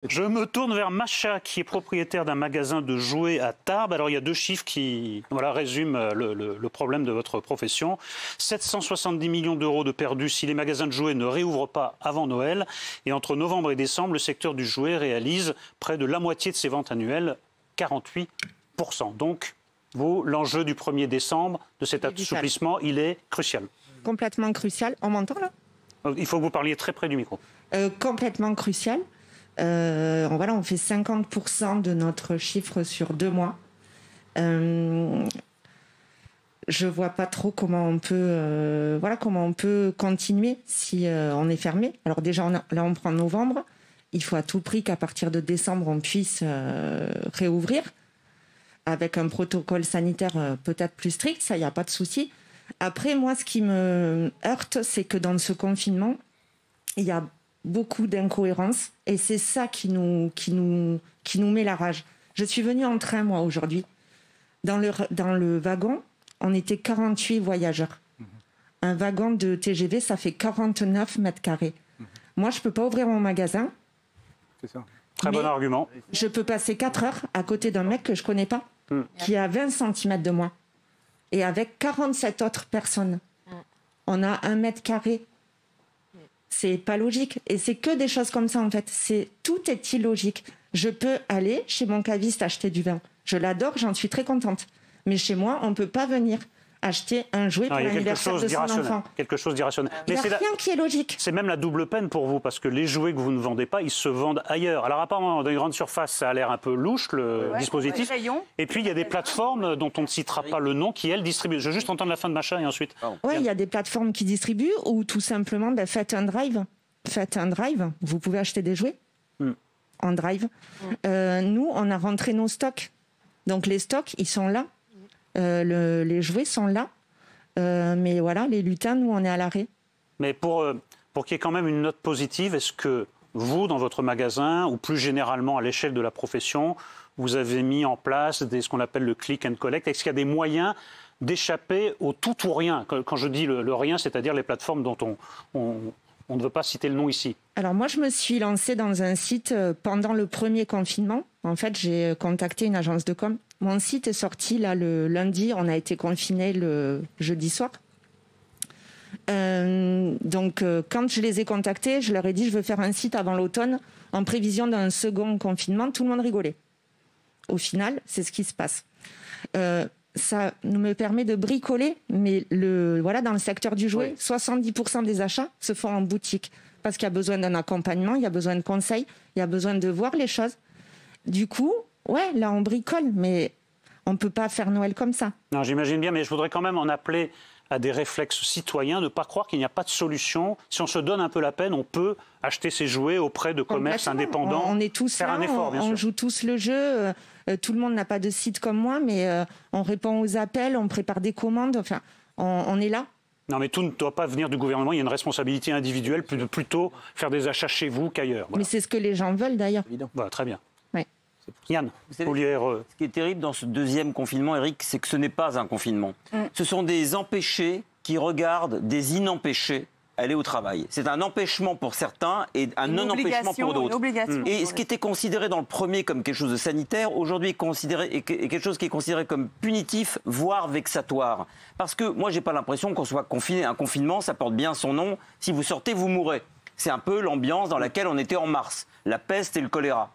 Je me tourne vers Macha, qui est propriétaire d'un magasin de jouets à Tarbes. Alors, il y a deux chiffres qui résument le problème de votre profession. 770 millions d'euros de perdus si les magasins de jouets ne réouvrent pas avant Noël. Et entre novembre et décembre, le secteur du jouet réalise près de la moitié de ses ventes annuelles, 48%. Donc, l'enjeu du 1er décembre, de cet assouplissement, il est crucial. Complètement crucial. On m'entend là ? Il faut que vous parliez très près du micro. Complètement crucial. On fait 50% de notre chiffre sur 2 mois. Je vois pas trop comment on peut continuer si on est fermé. Alors déjà, là, on prend novembre. Il faut à tout prix qu'à partir de décembre, on puisse réouvrir avec un protocole sanitaire peut-être plus strict. Ça, il n'y a pas de souci. Après, moi, ce qui me heurte, c'est que dans ce confinement, il y a beaucoup d'incohérences et c'est ça qui nous met la rage. Je suis venue en train, moi, aujourd'hui. Dans le wagon, on était 48 voyageurs. Un wagon de TGV, ça fait 49 mètres carrés. Moi, je ne peux pas ouvrir mon magasin. C'est ça. Très bon argument. Je peux passer 4 heures à côté d'un mec que je ne connais pas, qui est à 20 cm de moi, et avec 47 autres personnes. On a 1 mètre carré. C'est pas logique. Et c'est que des choses comme ça, en fait. Tout est illogique. Je peux aller chez mon caviste acheter du vin. Je l'adore, j'en suis très contente. Mais chez moi, on ne peut pas venir acheter un jouet pour l'anniversaire de son enfant. Quelque chose d'irrationnel. Il n'y a rien qui est logique. C'est même la double peine pour vous, parce que les jouets que vous ne vendez pas, ils se vendent ailleurs. Alors apparemment, dans les grandes surfaces, ça a l'air un peu louche, le dispositif. Et puis, il y a des plateformes dont on ne citera pas le nom, qui, elles, distribuent. Je veux juste entendre la fin de Macha et ensuite... Oui, il y a des plateformes qui distribuent, ou tout simplement, faites un drive. Faites un drive, vous pouvez acheter des jouets en drive. Nous, on a rentré nos stocks. Donc les stocks, ils sont là. Les jouets sont là. Mais voilà, les lutins, nous, on est à l'arrêt. Mais pour qu'il y ait quand même une note positive, est-ce que vous, dans votre magasin, ou plus généralement à l'échelle de la profession, vous avez mis en place ce qu'on appelle le click and collect? Est-ce qu'il y a des moyens d'échapper au tout ou rien? Quand je dis le rien, c'est-à-dire les plateformes dont on ne veut pas citer le nom ici. Alors moi, je me suis lancée dans un site pendant le premier confinement. En fait, j'ai contacté une agence de com. Mon site est sorti là, le lundi. On a été confinés le jeudi soir. Donc, quand je les ai contactés, je leur ai dit je veux faire un site avant l'automne en prévision d'un second confinement. Tout le monde rigolait. Au final, c'est ce qui se passe. Ça me permet de bricoler, mais dans le secteur du jouet, 70% des achats se font en boutique parce qu'il y a besoin d'un accompagnement, il y a besoin de conseils, il y a besoin de voir les choses. Du coup, là on bricole, mais on ne peut pas faire Noël comme ça. Non, j'imagine bien, mais je voudrais quand même en appeler à des réflexes citoyens, ne pas croire qu'il n'y a pas de solution. Si on se donne un peu la peine, on peut acheter ses jouets auprès de commerces indépendants. On est tous faire là, un effort, bien sûr. On joue tous le jeu. Tout le monde n'a pas de site comme moi, mais on répond aux appels, on prépare des commandes. Enfin, on est là. Non, mais tout ne doit pas venir du gouvernement. Il y a une responsabilité individuelle, plutôt faire des achats chez vous qu'ailleurs. Voilà. Mais c'est ce que les gens veulent d'ailleurs. Voilà, très bien. Ouais. Yann, ce qui est terrible dans ce deuxième confinement, Eric, c'est que ce n'est pas un confinement. Ce sont des empêchés qui regardent des inempêchés aller au travail. C'est un empêchement pour certains et un non-empêchement pour d'autres. Et ce qui était considéré dans le premier comme quelque chose de sanitaire, aujourd'hui est quelque chose qui est considéré comme punitif, voire vexatoire. Parce que moi, j'ai pas l'impression qu'on soit confiné. Un confinement, ça porte bien son nom. Si vous sortez, vous mourrez. C'est un peu l'ambiance dans laquelle on était en mars. La peste et le choléra.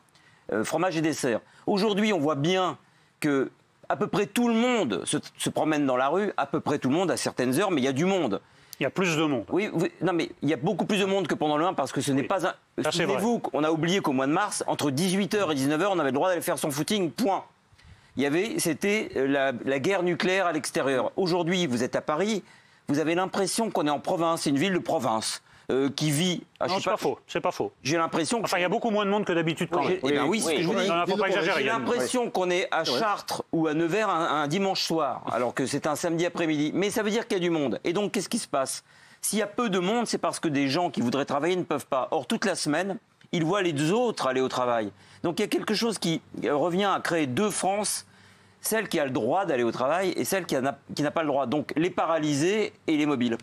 Fromage et dessert. Aujourd'hui, on voit bien que à peu près tout le monde se promène dans la rue, à peu près tout le monde à certaines heures, mais il y a du monde. Il y a plus de monde. Oui, non, mais il y a beaucoup plus de monde que pendant le 1 parce que ce n'est pas un... Souvenez-vous qu'on a oublié qu'au mois de mars, entre 18h et 19h, on avait le droit d'aller faire son footing, point. C'était la guerre nucléaire à l'extérieur. Aujourd'hui, vous êtes à Paris, vous avez l'impression qu'on est en province, c'est une ville de province. Qui vit... non, c'est pas faux, c'est pas faux. J'ai l'impression... Enfin, il y a beaucoup moins de monde que d'habitude quand même. Oui, c'est ce que je vous dis. Faut pas exagérer. J'ai l'impression qu'on est à Chartres ou à Nevers un dimanche soir, alors que c'est un samedi après-midi. Mais ça veut dire qu'il y a du monde. Et donc, qu'est-ce qui se passe? S'il y a peu de monde, c'est parce que des gens qui voudraient travailler ne peuvent pas. Or, toute la semaine, ils voient les autres aller au travail. Donc, il y a quelque chose qui revient à créer deux France, celle qui a le droit d'aller au travail et celle qui n'a pas le droit. Donc, les paralysés et les mobiles.